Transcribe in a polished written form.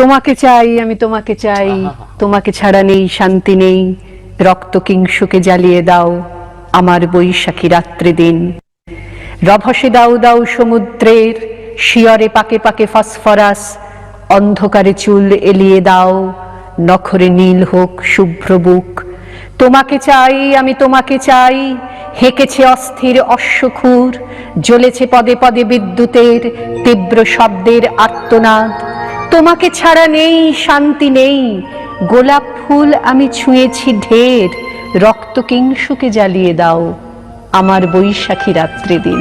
তোমাকে চাই, আমি তোমাকে চাই, তোমাকে ছাড়া নেই শান্তি নেই, রক্ত কিংসুকে জ্বালিয়ে দাও আমার বৈশাখী রাত্রি দিন। রভসে দাউ দাউ সমুদ্রের, শিয়রে পাকে পাকে ফসফরাস, অন্ধকারে চুল এলিয়ে দাও, নখরে নীল হোক শুভ্র বুক। তোমাকে চাই, আমি তোমাকে চাই, হেঁকেছে অস্থির অশ্বক্ষুর, জ্বলেছে পদে পদে বিদ্যুতের তীব্র শব্দের আর্তনাদ। তোমাকে ছাড়া নেই শান্তি নেই, গোলাপ ফুল আমি ছুঁয়েছি ঢের, রক্ত কিংসুকে জ্বালিয়ে দাও আমার বৈশাখী রাত্রি দিন।